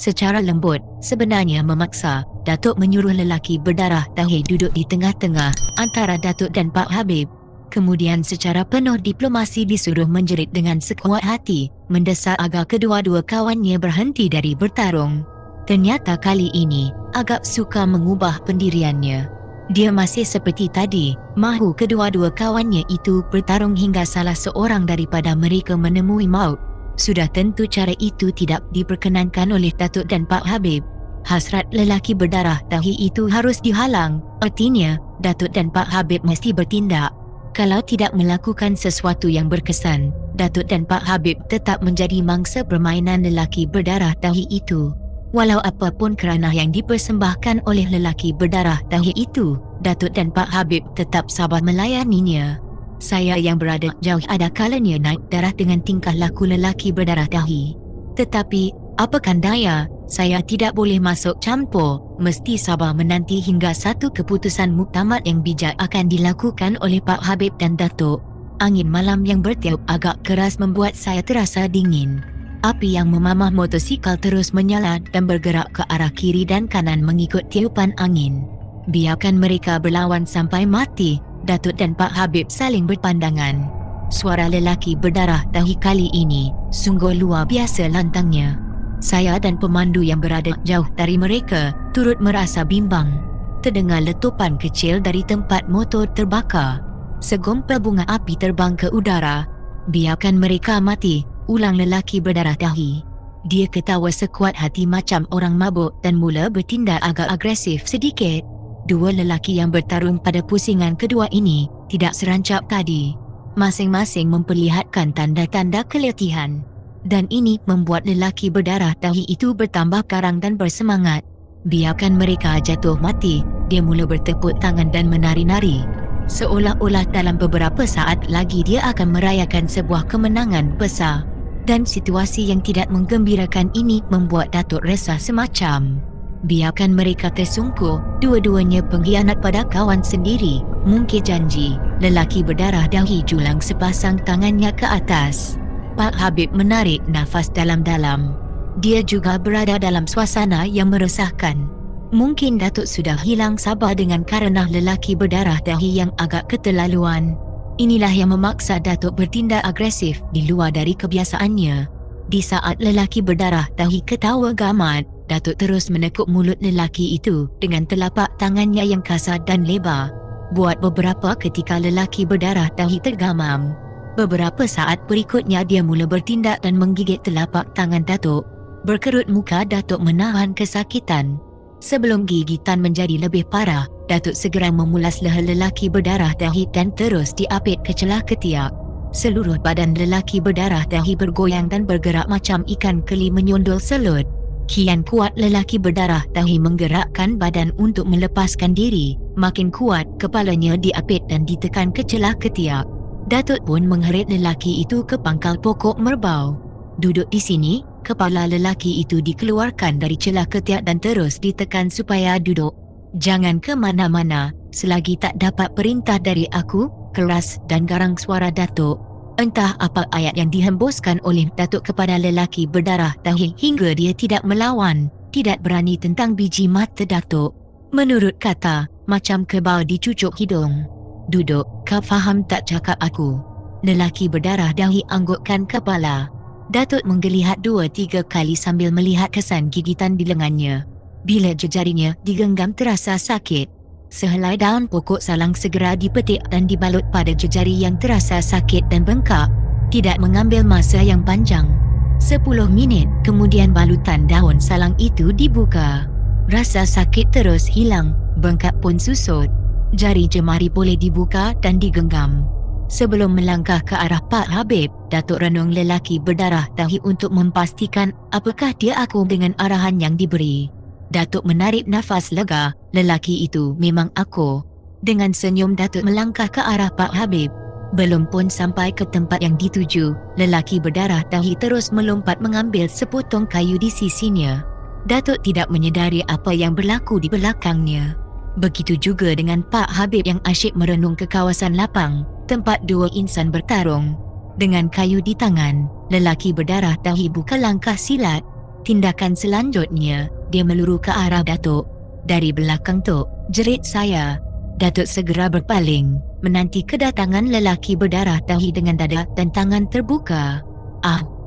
Secara lembut, sebenarnya memaksa, Datuk menyuruh lelaki berdarah Tauhid duduk di tengah-tengah antara Datuk dan Pak Habib. Kemudian secara penuh diplomasi disuruh menjerit dengan sekuat hati, mendesak agar kedua-dua kawannya berhenti dari bertarung. Ternyata kali ini, agak sukar mengubah pendiriannya. Dia masih seperti tadi, mahu kedua-dua kawannya itu bertarung hingga salah seorang daripada mereka menemui maut. Sudah tentu cara itu tidak diperkenankan oleh Datuk dan Pak Habib. Hasrat lelaki berdarah Tauhid itu harus dihalang, artinya, Datuk dan Pak Habib mesti bertindak. Kalau tidak melakukan sesuatu yang berkesan, Datuk dan Pak Habib tetap menjadi mangsa permainan lelaki berdarah Tauhid itu. Walau apapun kerana yang dipersembahkan oleh lelaki berdarah Tauhid itu, Datuk dan Pak Habib tetap sabar melayaninya. Saya yang berada jauh ada kalanya naik darah dengan tingkah laku lelaki berdarah Tauhid. Tetapi, apakan daya, saya tidak boleh masuk campur, mesti sabar menanti hingga satu keputusan muktamad yang bijak akan dilakukan oleh Pak Habib dan Datuk. Angin malam yang bertiup agak keras membuat saya terasa dingin. Api yang memamah motosikal terus menyala dan bergerak ke arah kiri dan kanan mengikut tiupan angin. Biarkan mereka berlawan sampai mati, Datuk dan Pak Habib saling berpandangan. Suara lelaki berdarah Tauhid kali ini sungguh luar biasa lantangnya. Saya dan pemandu yang berada jauh dari mereka turut merasa bimbang. Terdengar letupan kecil dari tempat motor terbakar. Segumpal bunga api terbang ke udara. Biarkan mereka mati, ulang lelaki berdarah Tauhid. Dia ketawa sekuat hati macam orang mabuk dan mula bertindak agak agresif sedikit. Dua lelaki yang bertarung pada pusingan kedua ini tidak serancap tadi. Masing-masing memperlihatkan tanda-tanda keletihan. Dan ini membuat lelaki berdarah Tauhid itu bertambah garang dan bersemangat. Biarkan mereka jatuh mati, dia mula bertepuk tangan dan menari-nari. Seolah-olah dalam beberapa saat lagi dia akan merayakan sebuah kemenangan besar. Dan situasi yang tidak menggembirakan ini membuat Datuk resah semacam. Biarkan mereka tersungkur, dua-duanya pengkhianat pada kawan sendiri, mungkir janji. Lelaki berdarah Tauhid julang sepasang tangannya ke atas. Pak Habib menarik nafas dalam-dalam. Dia juga berada dalam suasana yang meresahkan. Mungkin Datuk sudah hilang sabar dengan karena lelaki berdarah Tauhid yang agak keterlaluan. Inilah yang memaksa Datuk bertindak agresif di luar dari kebiasaannya. Di saat lelaki berdarah Tauhid ketawa gamat, Datuk terus menekuk mulut lelaki itu dengan telapak tangannya yang kasar dan lebar. Buat beberapa ketika lelaki berdarah Tauhid tergamam. Beberapa saat berikutnya dia mula bertindak dan menggigit telapak tangan Datuk. Berkerut muka Datuk menahan kesakitan. Sebelum gigitan menjadi lebih parah, Datuk segera memulas leher lelaki berdarah Tauhid dan terus diapit ke celah ketiak. Seluruh badan lelaki berdarah Tauhid bergoyang dan bergerak macam ikan keli menyundul selut. Kian kuat lelaki berdarah Tauhid menggerakkan badan untuk melepaskan diri. Makin kuat kepalanya diapit dan ditekan ke celah ketiak. Datuk pun mengheret lelaki itu ke pangkal pokok merbau. Duduk di sini, kepala lelaki itu dikeluarkan dari celah ketiak dan terus ditekan supaya duduk. Jangan ke mana-mana, selagi tak dapat perintah dari aku, keras dan garang suara Datuk. Entah apa ayat yang dihembuskan oleh Datuk kepada lelaki berdarah Tauhid hingga dia tidak melawan, tidak berani tentang biji mata Datuk. Menurut kata, macam kebal dicucuk hidung. Duduk, kau faham tak cakap aku? Lelaki berdarah Tauhid anggukkan kepala. Datuk menggeliat 2-3 kali sambil melihat kesan gigitan di lengannya. Bila jejarinya digenggam terasa sakit. Sehelai daun pokok salang segera dipetik dan dibalut pada jejari yang terasa sakit dan bengkak. Tidak mengambil masa yang panjang. 10 minit kemudian balutan daun salang itu dibuka. Rasa sakit terus hilang, bengkak pun susut. Jari jemari boleh dibuka dan digenggam. Sebelum melangkah ke arah Pak Habib, Datuk renung lelaki berdarah Tauhid untuk memastikan apakah dia akur dengan arahan yang diberi. Datuk menarik nafas lega, lelaki itu memang akur. Dengan senyum Datuk melangkah ke arah Pak Habib. Belum pun sampai ke tempat yang dituju, lelaki berdarah Tauhid terus melompat mengambil sepotong kayu di sisinya. Datuk tidak menyedari apa yang berlaku di belakangnya. Begitu juga dengan Pak Habib yang asyik merenung ke kawasan lapang, tempat dua insan bertarung. Dengan kayu di tangan, lelaki berdarah Tauhid buka langkah silat. Tindakan selanjutnya, dia meluru ke arah Datuk. Dari belakang tu, jerit saya. Datuk segera berpaling, menanti kedatangan lelaki berdarah dahi dengan dada dan tangan terbuka.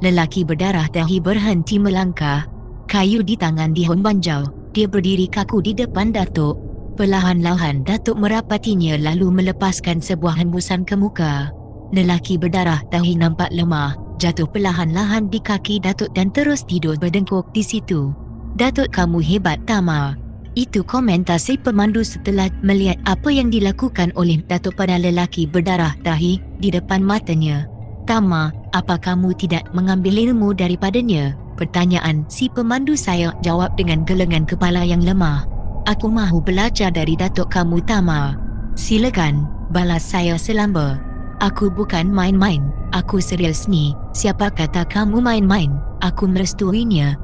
Lelaki berdarah dahi berhenti melangkah. Kayu di tangan dihembanjau. Dia berdiri kaku di depan Datuk. Perlahan-lahan Datuk merapatinya lalu melepaskan sebuah hembusan ke muka. Lelaki berdarah dahi nampak lemah, jatuh perlahan-lahan di kaki Datuk dan terus tidur berdengkuk di situ. Datuk, kamu hebat, Tama. Itu komentar si pemandu setelah melihat apa yang dilakukan oleh Datuk pada lelaki berdarah dahi di depan matanya. Tama, apa kamu tidak mengambil ilmu daripadanya? Pertanyaan si pemandu saya jawab dengan gelengan kepala yang lemah. Aku mahu belajar dari Datuk kamu, Tama. Silakan, balas saya selamba. Aku bukan main-main, aku serius ni. Siapa kata kamu main-main? Aku merestuinya.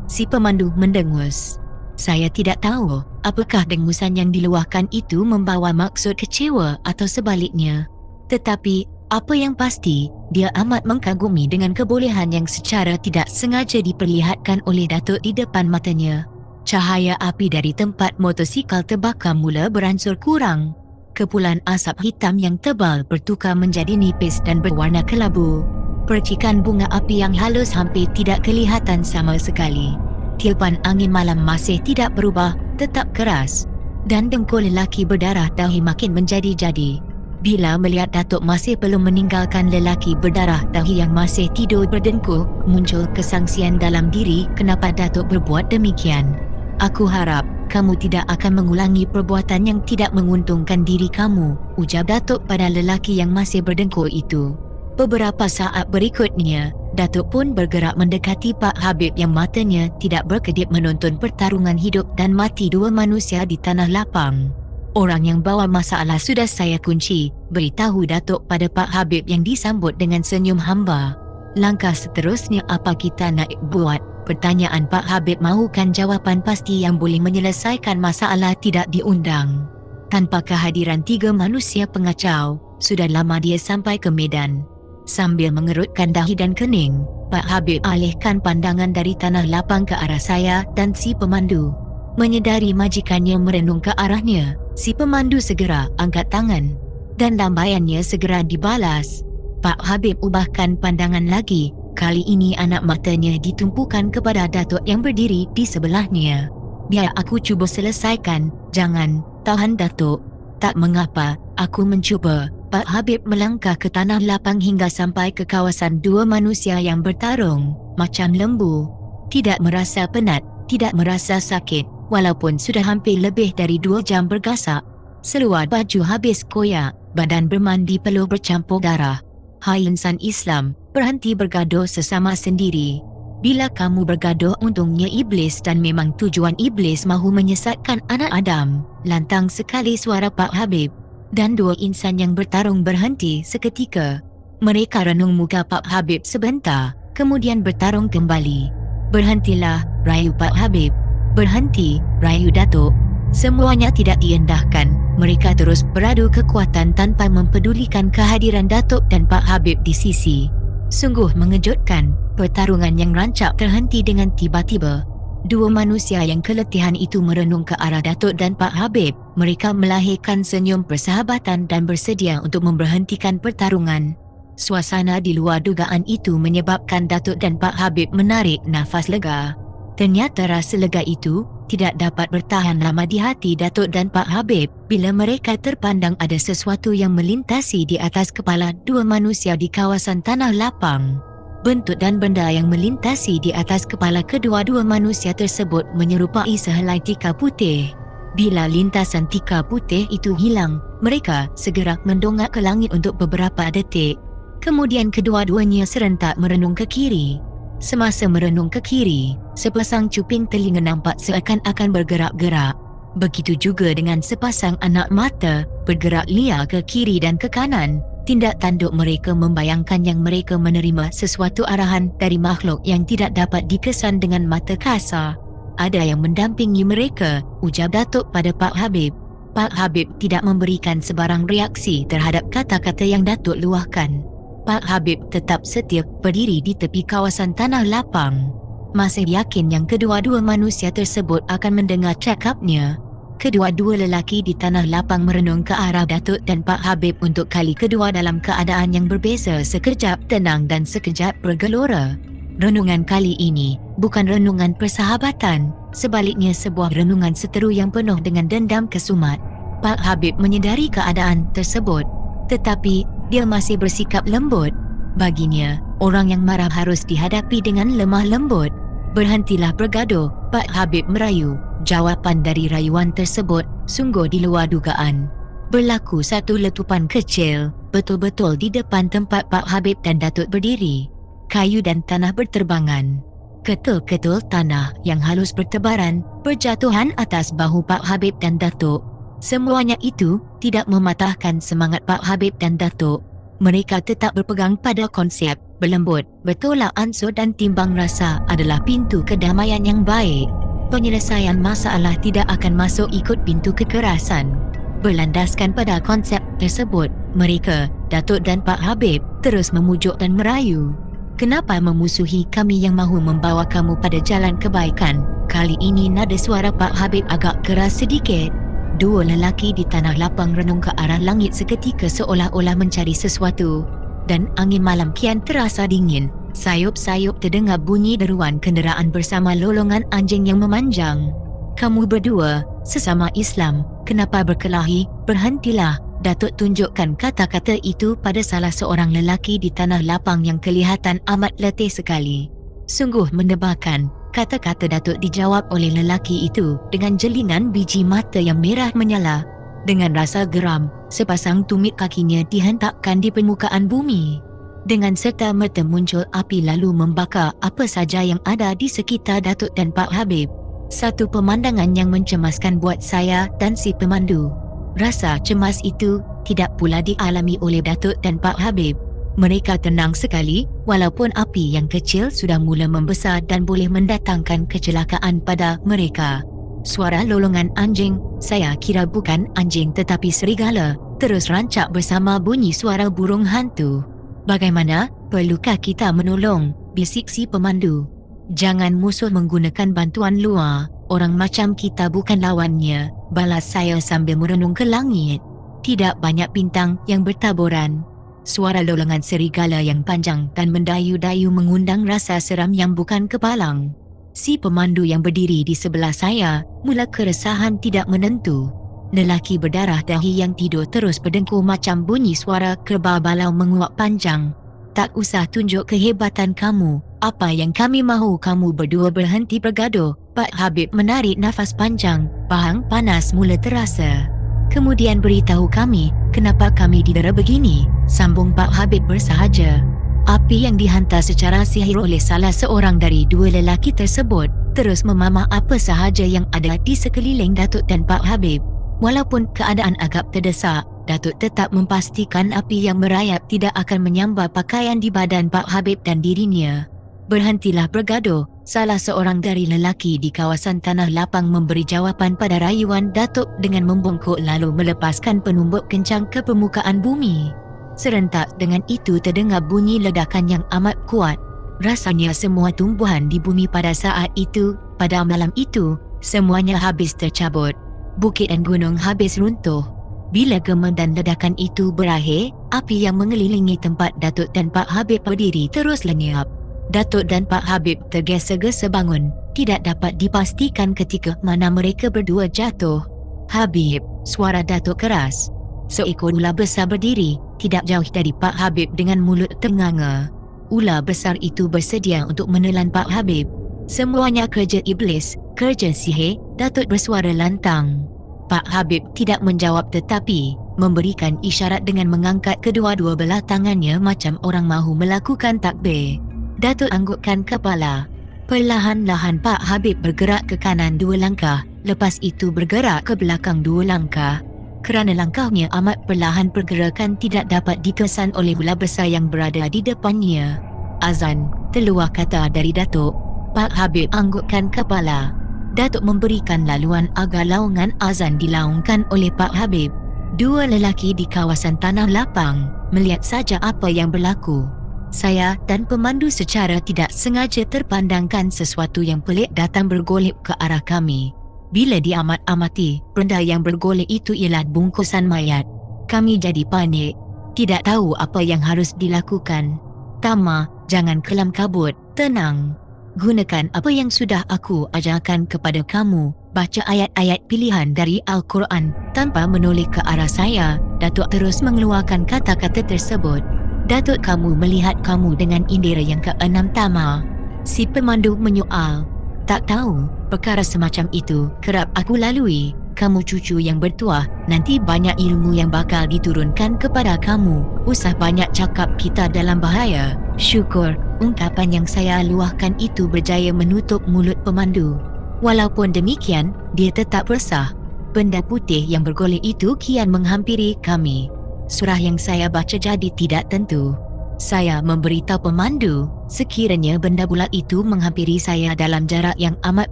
Si pemandu mendengus. Saya tidak tahu apakah dengusan yang diluahkan itu membawa maksud kecewa atau sebaliknya. Tetapi apa yang pasti, dia amat mengagumi dengan kebolehan yang secara tidak sengaja diperlihatkan oleh Datuk di depan matanya. Cahaya api dari tempat motosikal terbakar mula beransur kurang. Kepulan asap hitam yang tebal bertukar menjadi nipis dan berwarna kelabu. Percikan bunga api yang halus hampir tidak kelihatan sama sekali. Tiupan angin malam masih tidak berubah, tetap keras. Dan dengkul lelaki berdarah dahi makin menjadi-jadi. Bila melihat Datuk masih belum meninggalkan lelaki berdarah dahi yang masih tidur berdengkul, muncul kesangsian dalam diri kenapa Datuk berbuat demikian. Aku harap kamu tidak akan mengulangi perbuatan yang tidak menguntungkan diri kamu, ujar Datuk pada lelaki yang masih berdengkul itu. Beberapa saat berikutnya, Datuk pun bergerak mendekati Pak Habib yang matanya tidak berkedip menonton pertarungan hidup dan mati dua manusia di tanah lapang. Orang yang bawa masalah sudah saya kunci, beritahu Datuk pada Pak Habib yang disambut dengan senyum hamba. Langkah seterusnya apa kita nak buat? Pertanyaan Pak Habib mahukan jawapan pasti yang boleh menyelesaikan masalah tidak diundang. Tanpa kehadiran tiga manusia pengacau, sudah lama dia sampai ke medan. Sambil mengerutkan dahi dan kening, Pak Habib alihkan pandangan dari tanah lapang ke arah saya dan si pemandu. Menyedari majikannya merenung ke arahnya, si pemandu segera angkat tangan dan lambaiannya segera dibalas. Pak Habib ubahkan pandangan lagi. Kali ini anak matanya ditumpukan kepada Datuk yang berdiri di sebelahnya. Biar aku cuba selesaikan. Jangan, tahan Datuk. Tak mengapa, aku mencuba. Pak Habib melangkah ke tanah lapang hingga sampai ke kawasan dua manusia yang bertarung, macam lembu. Tidak merasa penat, tidak merasa sakit, walaupun sudah hampir lebih dari 2 jam bergasak. Seluar baju habis koyak, badan bermandi peluh bercampur darah. Hai insan Islam, berhenti bergaduh sesama sendiri. Bila kamu bergaduh untungnya iblis dan memang tujuan iblis mahu menyesatkan anak Adam. Lantang sekali suara Pak Habib. Dan dua insan yang bertarung berhenti seketika. Mereka renung muka Pak Habib sebentar, kemudian bertarung kembali. Berhentilah, rayu Pak Habib. Berhenti, rayu Datuk. Semuanya tidak diendahkan. Mereka terus beradu kekuatan tanpa mempedulikan kehadiran Datuk dan Pak Habib di sisi. Sungguh mengejutkan, pertarungan yang rancak terhenti dengan tiba-tiba. Dua manusia yang keletihan itu merenung ke arah Datuk dan Pak Habib. Mereka melahirkan senyum persahabatan dan bersedia untuk memberhentikan pertarungan. Suasana di luar dugaan itu menyebabkan Datuk dan Pak Habib menarik nafas lega. Ternyata rasa lega itu tidak dapat bertahan lama di hati Datuk dan Pak Habib bila mereka terpandang ada sesuatu yang melintasi di atas kepala dua manusia di kawasan tanah lapang. Bentuk dan benda yang melintasi di atas kepala kedua-dua manusia tersebut menyerupai sehelai tika putih. Bila lintasan tika putih itu hilang, mereka segera mendongak ke langit untuk beberapa detik. Kemudian kedua-duanya serentak merenung ke kiri. Semasa merenung ke kiri, sepasang cuping telinga nampak seakan-akan bergerak-gerak. Begitu juga dengan sepasang anak mata bergerak liar ke kiri dan ke kanan. Tindak tanduk mereka membayangkan yang mereka menerima sesuatu arahan dari makhluk yang tidak dapat dikesan dengan mata kasar. Ada yang mendampingi mereka, ujar Datuk pada Pak Habib. Pak Habib tidak memberikan sebarang reaksi terhadap kata-kata yang Datuk luahkan. Pak Habib tetap setia berdiri di tepi kawasan tanah lapang. masih yakin yang kedua-dua manusia tersebut akan mendengar cakapnya. Kedua-dua lelaki di tanah lapang merenung ke arah Datuk dan Pak Habib untuk kali kedua dalam keadaan yang berbeza, sekejap tenang dan sekejap bergelora. Renungan kali ini bukan renungan persahabatan, sebaliknya sebuah renungan seteru yang penuh dengan dendam kesumat. Pak Habib menyedari keadaan tersebut, tetapi dia masih bersikap lembut. Baginya, orang yang marah harus dihadapi dengan lemah lembut. "Berhentilah bergaduh," Pak Habib merayu. Jawapan dari rayuan tersebut sungguh di luar dugaan. Berlaku satu letupan kecil, betul-betul di depan tempat Pak Habib dan Datuk berdiri. Kayu dan tanah berterbangan. Ketul-ketul tanah yang halus bertebaran, berjatuhan atas bahu Pak Habib dan Datuk. Semuanya itu tidak mematahkan semangat Pak Habib dan Datuk. Mereka tetap berpegang pada konsep berlembut, bertolak ansur dan timbang rasa adalah pintu kedamaian yang baik. Penyelesaian masalah tidak akan masuk ikut pintu kekerasan. Berlandaskan pada konsep tersebut, mereka, Datuk dan Pak Habib, terus memujuk dan merayu. "Kenapa memusuhi kami yang mahu membawa kamu pada jalan kebaikan?" Kali ini nada suara Pak Habib agak keras sedikit. Dua lelaki di tanah lapang renung ke arah langit seketika seolah-olah mencari sesuatu. Dan angin malam kian terasa dingin. Sayup-sayup terdengar bunyi deruan kenderaan bersama lolongan anjing yang memanjang. "Kamu berdua, sesama Islam, kenapa berkelahi? Berhentilah." Datuk tunjukkan kata-kata itu pada salah seorang lelaki di tanah lapang yang kelihatan amat letih sekali. Sungguh mendebarkan. Kata-kata Datuk dijawab oleh lelaki itu dengan jelingan biji mata yang merah menyala. Dengan rasa geram, sepasang tumit kakinya dihentakkan di permukaan bumi. Dengan serta-merta muncul api lalu membakar apa saja yang ada di sekitar Datuk dan Pak Habib. Satu pemandangan yang mencemaskan buat saya dan si pemandu. Rasa cemas itu tidak pula dialami oleh Datuk dan Pak Habib. Mereka tenang sekali walaupun api yang kecil sudah mula membesar dan boleh mendatangkan kecelakaan pada mereka. Suara lolongan anjing, saya kira bukan anjing tetapi serigala, terus rancak bersama bunyi suara burung hantu. "Bagaimana? Perlukah kita menolong?" bisik si pemandu. "Jangan musuh menggunakan bantuan luar. Orang macam kita bukan lawannya," balas saya sambil merenung ke langit. Tidak banyak bintang yang bertaburan. Suara lolongan serigala yang panjang dan mendayu-dayu mengundang rasa seram yang bukan kepalang. Si pemandu yang berdiri di sebelah saya mula keresahan tidak menentu. Lelaki berdarah dahi yang tidur terus berdengkur macam bunyi suara kerbau balau menguap panjang. "Tak usah tunjuk kehebatan kamu. Apa yang kami mahu kamu berdua berhenti bergaduh." Pak Habib menarik nafas panjang. Pahang panas mula terasa. "Kemudian beritahu kami, kenapa kami didera begini?" sambung Pak Habib bersahaja. Api yang dihantar secara sihir oleh salah seorang dari dua lelaki tersebut terus memamah apa sahaja yang ada di sekeliling Datuk dan Pak Habib. Walaupun keadaan agak terdesak, Datuk tetap memastikan api yang merayap tidak akan menyambar pakaian di badan Pak Habib dan dirinya. "Berhentilah bergaduh," salah seorang dari lelaki di kawasan tanah lapang memberi jawapan pada rayuan Datuk dengan membungkuk lalu melepaskan penumbuk kencang ke permukaan bumi. Serentak dengan itu terdengar bunyi ledakan yang amat kuat. Rasanya semua tumbuhan di bumi pada saat itu, pada malam itu, semuanya habis tercabut. Bukit dan gunung habis runtuh. Bila gema dan ledakan itu berakhir, api yang mengelilingi tempat Datuk dan Pak Habib berdiri terus lenyap. Datuk dan Pak Habib tergesa-gesa bangun. Tidak dapat dipastikan ketika mana mereka berdua jatuh. "Habib," suara Datuk keras. Seekor ular besar berdiri, tidak jauh dari Pak Habib dengan mulut ternganga. Ular besar itu bersedia untuk menelan Pak Habib. "Semuanya kerja iblis, kerja sihir," Datuk bersuara lantang. Pak Habib tidak menjawab tetapi memberikan isyarat dengan mengangkat kedua-dua belah tangannya macam orang mahu melakukan takbir. Datuk anggukkan kepala. Perlahan-lahan Pak Habib bergerak ke kanan 2 langkah, lepas itu bergerak ke belakang 2 langkah. Kerana langkahnya amat perlahan, pergerakan tidak dapat dikesan oleh ular besar yang berada di depannya. "Azan," terluar kata dari Datuk. Pak Habib anggukkan kepala. Datuk memberikan laluan agar laungan azan dilaungkan oleh Pak Habib. Dua lelaki di kawasan tanah lapang melihat saja apa yang berlaku. Saya dan pemandu secara tidak sengaja terpandangkan sesuatu yang pelik datang bergolek ke arah kami. Bila diamat-amati, benda yang bergolek itu ialah bungkusan mayat. Kami jadi panik, tidak tahu apa yang harus dilakukan. Tama, jangan kelam kabut, tenang. Gunakan apa yang sudah aku ajarkan kepada kamu. Baca ayat-ayat pilihan dari Al-Quran. Tanpa menoleh ke arah saya, Datuk terus mengeluarkan kata-kata tersebut. Datuk, kamu melihat kamu dengan indera yang keenam, Tama. Si pemandu menyoal. Tak tahu, perkara semacam itu kerap aku lalui. Kamu cucu yang bertuah, nanti banyak ilmu yang bakal diturunkan kepada kamu. Usah banyak cakap, kita dalam bahaya. Syukur, ungkapan yang saya luahkan itu berjaya menutup mulut pemandu. Walaupun demikian, dia tetap resah. Benda putih yang bergolek itu kian menghampiri kami. Surah yang saya baca jadi tidak tentu. Saya memberitahu pemandu, sekiranya benda bulat itu menghampiri saya dalam jarak yang amat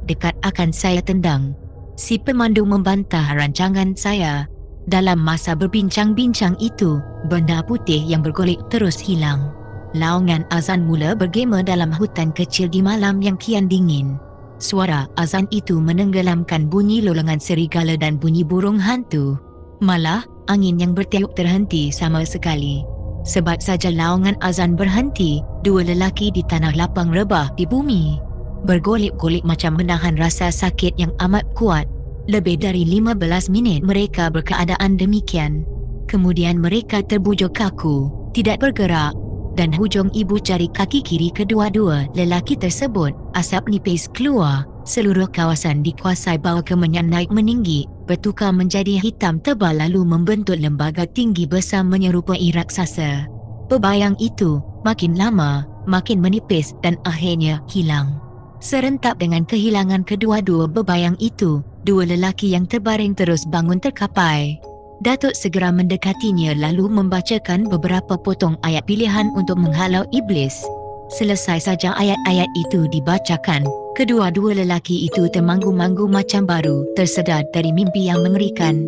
dekat akan saya tendang. Si pemandu membantah rancangan saya. Dalam masa berbincang-bincang itu, benda putih yang bergolek terus hilang. Laungan azan mula bergema dalam hutan kecil di malam yang kian dingin. Suara azan itu menenggelamkan bunyi lolongan serigala dan bunyi burung hantu. Malah, angin yang bertiup terhenti sama sekali. Sebab saja laungan azan berhenti, dua lelaki di tanah lapang rebah di bumi. Bergolek-golek macam menahan rasa sakit yang amat kuat. Lebih dari 15 minit mereka berkeadaan demikian. Kemudian mereka terbujuk kaku, tidak bergerak. Dan hujung ibu jari kaki kiri kedua-dua lelaki tersebut, asap nipis keluar. Seluruh kawasan dikuasai bau kemenyan naik meninggi, bertukar menjadi hitam tebal lalu membentuk lembaga tinggi besar menyerupai raksasa. Pebayang itu makin lama, makin menipis dan akhirnya hilang. Serentak dengan kehilangan kedua-dua bebayang itu, dua lelaki yang terbaring terus bangun terkapai. Datuk segera mendekatinya lalu membacakan beberapa potong ayat pilihan untuk menghalau iblis. Selesai saja ayat-ayat itu dibacakan, kedua-dua lelaki itu termanggu-manggu macam baru tersedar dari mimpi yang mengerikan.